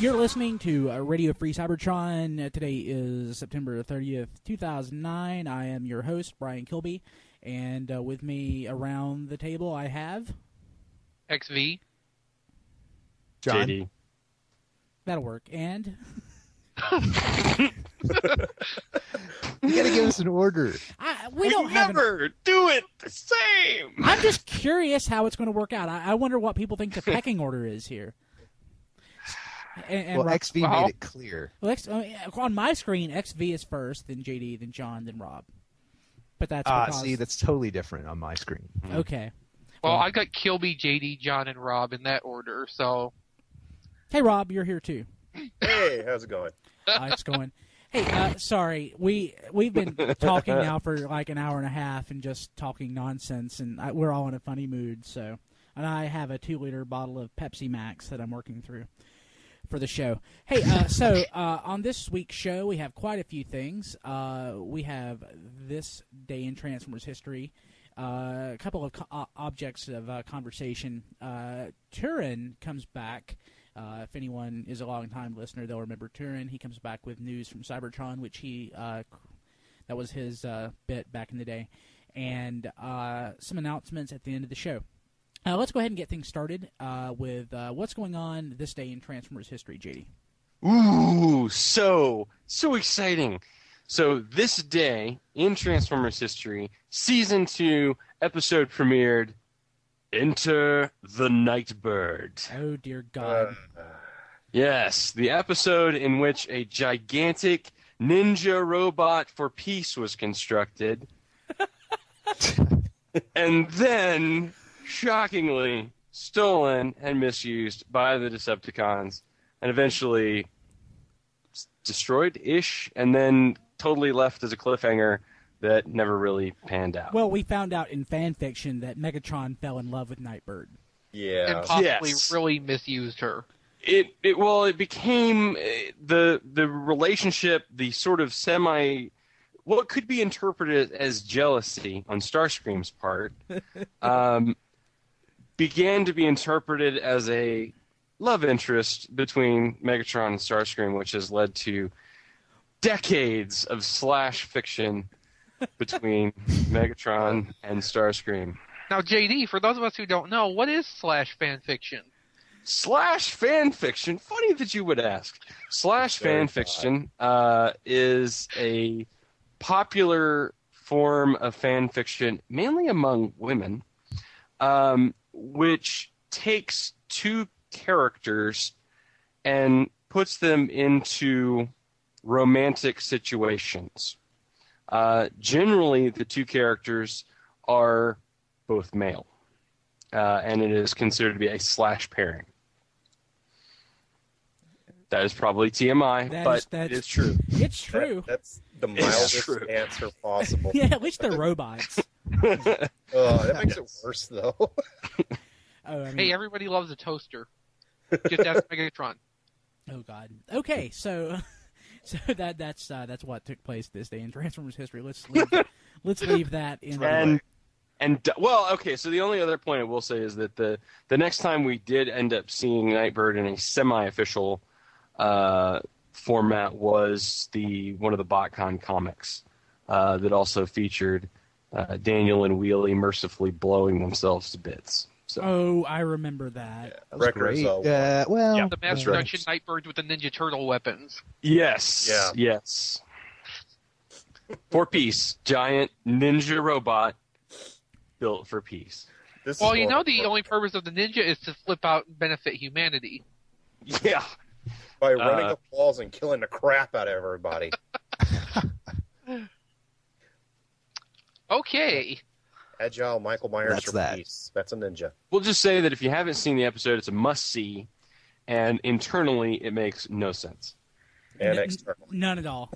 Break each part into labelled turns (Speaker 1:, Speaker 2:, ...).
Speaker 1: You're listening to Radio Free Cybertron. Today is September 30th, 2009. I am your host, Brian Kilby, and with me around the table I have...
Speaker 2: ExVee.
Speaker 3: John.
Speaker 4: JD.
Speaker 1: That'll work. And...
Speaker 3: You gotta give us an order.
Speaker 1: We don't
Speaker 4: never do it the same.
Speaker 1: I'm just curious how it's going to work out. I wonder what people think the pecking order is here. And
Speaker 3: ExVee made it clear.
Speaker 1: Well, on my screen, ExVee is first, then JD, then John, then Rob. But that's because...
Speaker 3: See, that's totally different on my screen.
Speaker 1: Okay.
Speaker 2: Well, I got Kilby, JD, John, and Rob in that order, so...
Speaker 1: Hey, Rob, you're here too.
Speaker 5: Hey, how's it going?
Speaker 1: It's going. Hey, sorry, we've been talking now for like an hour and a half and just talking nonsense, and we're all in a funny mood. So, and I have a 2-liter bottle of Pepsi Max that I'm working through for the show. Hey, so on this week's show, we have quite a few things. We have this day in Transformers history, a couple of objects of conversation. Turin comes back. If anyone is a long-time listener, they'll remember Turin. He comes back with news from Cybertron, which he that was his bit back in the day, and some announcements at the end of the show. Let's go ahead and get things started with what's going on this day in Transformers history, JD.
Speaker 4: Ooh, so exciting. So this day in Transformers history, Season 2, episode premiered, Enter The Nightbird.
Speaker 1: Oh, dear God.
Speaker 4: Yes, the episode in which a gigantic ninja robot for peace was constructed. And then, shockingly, stolen and misused by the Decepticons. And eventually destroyed-ish, and then totally left as a cliffhanger that never really panned out.
Speaker 1: Well, we found out in fan fiction that Megatron fell in love with Nightbird.
Speaker 5: Yeah.
Speaker 2: And possibly really misused her.
Speaker 4: It became the relationship, the sort of what could be interpreted as jealousy on Starscream's part, began to be interpreted as a love interest between Megatron and Starscream, which has led to decades of slash fiction between Megatron and Starscream.
Speaker 2: Now, JD, for those of us who don't know, what is slash fan fiction?
Speaker 4: Slash fan fiction? Funny that you would ask. Slash fan fiction is a popular form of fan fiction, mainly among women, which takes two characters and puts them into romantic situations. Generally, the two characters are both male, and it is considered to be a slash pairing. That is probably TMI, but it is true.
Speaker 1: It's true.
Speaker 5: That's the mildest answer possible.
Speaker 1: Yeah, at least they're robots.
Speaker 5: That makes it worse, though.
Speaker 2: Hey, everybody loves a toaster. Just ask Megatron.
Speaker 1: Oh, God. Okay, so that's what took place this day in Transformers history. Let's leave that in.
Speaker 4: So the only other point I will say is that the next time we did end up seeing Nightbird in a semi-official format was one of the BotCon comics that also featured Daniel and Wheelie mercifully blowing themselves to bits. So.
Speaker 1: Oh, I remember that.
Speaker 5: Yeah, that was great.
Speaker 2: The mass production Nightbirds with the Ninja Turtle weapons.
Speaker 4: Yes. Yeah. Yes. 4-piece giant ninja robot built for peace.
Speaker 2: The only purpose of the ninja is to flip out and benefit humanity.
Speaker 4: Yeah.
Speaker 5: By running up walls and killing the crap out of everybody.
Speaker 2: Okay.
Speaker 5: Agile Michael Myers for peace. That's a ninja.
Speaker 4: We'll just say that if you haven't seen the episode, it's a must-see, and internally it makes no sense.
Speaker 5: And externally.
Speaker 1: None at all.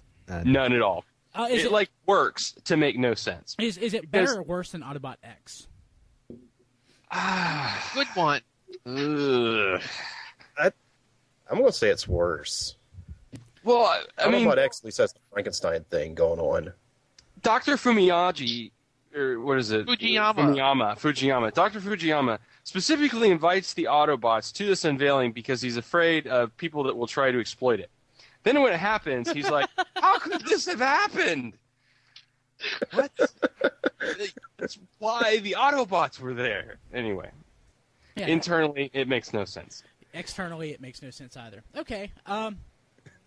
Speaker 4: None at all. It works to make no sense.
Speaker 1: Is it better or worse than Autobot X?
Speaker 2: Good one.
Speaker 5: I'm going to say it's worse.
Speaker 4: Well, I mean...
Speaker 5: Autobot X at least has the Frankenstein thing going on.
Speaker 4: Dr. Fumiyaji or what is it?
Speaker 2: Fujiyama.
Speaker 4: Fujiyama. Dr. Fujiyama specifically invites the Autobots to this unveiling because he's afraid of people that will try to exploit it. Then when it happens, he's like, how could this have happened? What? That's why the Autobots were there. Anyway,
Speaker 1: Yeah.
Speaker 4: internally, it makes no sense.
Speaker 1: Externally, it makes no sense either. Okay,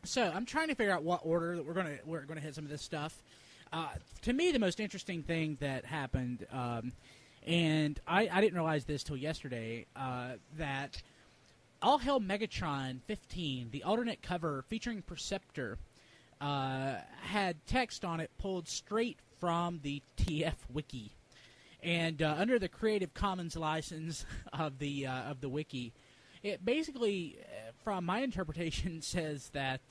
Speaker 1: so I'm trying to figure out what order that we're gonna hit some of this stuff. To me, the most interesting thing that happened, and I didn't realize this till yesterday, that All Hail Megatron 15, the alternate cover featuring Perceptor, had text on it pulled straight from the TF Wiki, and under the Creative Commons license of the wiki, it basically, from my interpretation, says that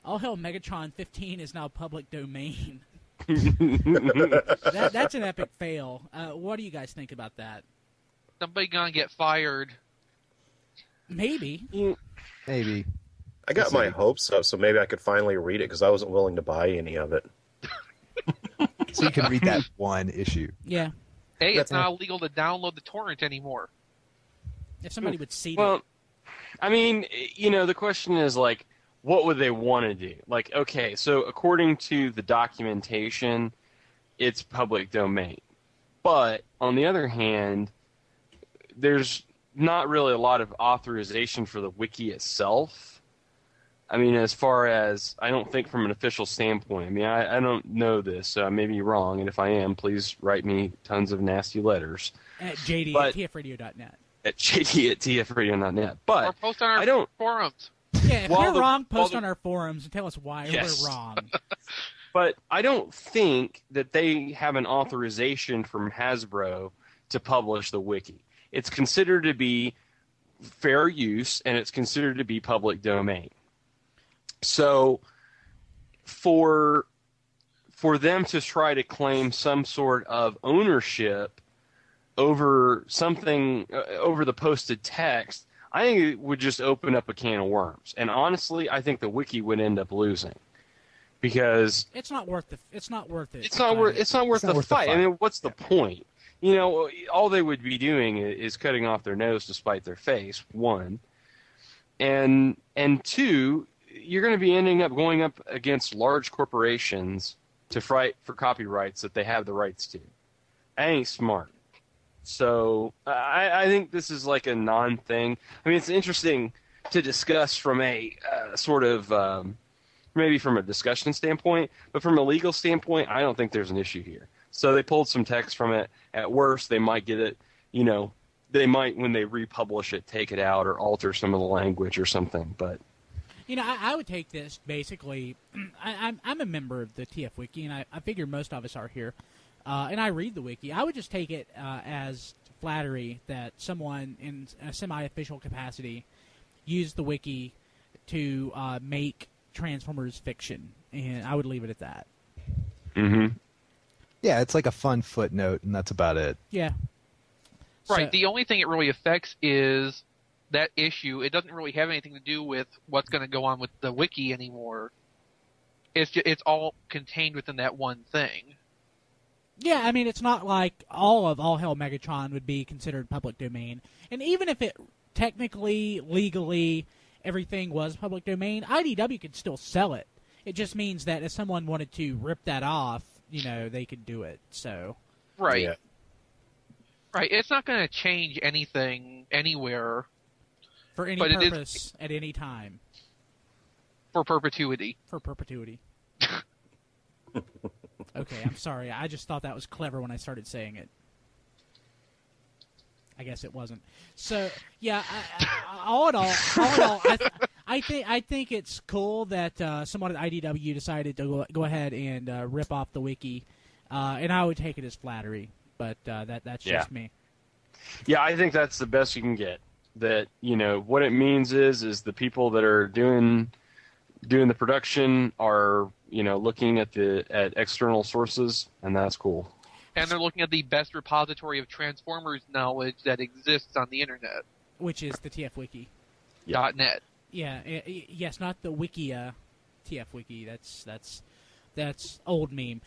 Speaker 1: All Hail Megatron 15 is now public domain. That's an epic fail. What do you guys think about that?
Speaker 2: Somebody gonna get fired.
Speaker 1: Maybe.
Speaker 3: Maybe.
Speaker 5: I got my hopes up, so maybe I could finally read it because I wasn't willing to buy any of it.
Speaker 3: So you can read that one issue.
Speaker 1: Yeah.
Speaker 2: Hey, it's not illegal to download the torrent anymore.
Speaker 1: If somebody would see
Speaker 4: Well,
Speaker 1: it.
Speaker 4: I mean, the question is, like, what would they want to do? Like, okay, so according to the documentation, it's public domain. But, on the other hand, there's not really a lot of authorization for the wiki itself. I mean, as far as, I don't think from an official standpoint. I mean, I don't know this, so I may be wrong, and if I am, please write me tons of nasty letters.
Speaker 1: At jd@tfradio.net.
Speaker 4: At jd@tfradio.net. But
Speaker 2: Or post on our
Speaker 4: I don't...
Speaker 2: forums.
Speaker 1: Yeah, if we're wrong, post on our forums and tell us why we're wrong.
Speaker 4: But I don't think that they have an authorization from Hasbro to publish the wiki. It's considered to be fair use, and it's considered to be public domain. So for them to try to claim some sort of ownership over something, over the posted text, I think it would just open up a can of worms. And honestly, I think the wiki would end up losing because
Speaker 1: it's not worth it.
Speaker 4: It's not worth the fight. I mean, what's the point? All they would be doing is cutting off their nose to spite their face, one. And two, you're going to be ending up going up against large corporations to fight for copyrights that they have the rights to. That ain't smart. So I think this is like a non-thing. I mean, it's interesting to discuss from a sort of maybe from a discussion standpoint, but from a legal standpoint, I don't think there's an issue here. So they pulled some text from it. At worst, they might get it, they might, when they republish it, take it out or alter some of the language or something. But
Speaker 1: I would take this basically. I'm a member of the TF Wiki, and I figure most of us are here. And I read the wiki. I would just take it as flattery that someone in a semi-official capacity used the wiki to make Transformers fiction, and I would leave it at that.
Speaker 4: Mm-hmm.
Speaker 3: Yeah, it's like a fun footnote, and that's about it.
Speaker 1: Yeah.
Speaker 2: Right.
Speaker 1: So,
Speaker 2: the only thing it really affects is that issue. It doesn't really have anything to do with what's going to go on with the wiki anymore. It's all contained within that one thing.
Speaker 1: yeah, I mean, it's not like all of All Hail Megatron would be considered public domain. And even if it technically, legally, everything was public domain, IDW could still sell it. It just means that if someone wanted to rip that off, they could do it. So
Speaker 2: Right.
Speaker 5: Yeah.
Speaker 2: Right. It's not going to change anything anywhere
Speaker 1: for any
Speaker 2: But it is-
Speaker 1: purpose at any time.
Speaker 2: for perpetuity.
Speaker 1: For perpetuity. Okay, I'm sorry. I just thought that was clever when I started saying it. I guess it wasn't. So yeah, all in all, I think it's cool that someone at IDW decided to go ahead and rip off the wiki, and I would take it as flattery. But that's just me.
Speaker 4: Yeah, I think that's the best you can get. That what it means is the people that are doing the production are looking at external sources, and that's cool.
Speaker 2: And they're looking at the best repository of Transformers knowledge that exists on the internet.
Speaker 1: Which is the TF Wiki.
Speaker 4: Yeah.
Speaker 2: .net.
Speaker 1: Yeah, yes, not the Wikia TF Wiki. That's old meme.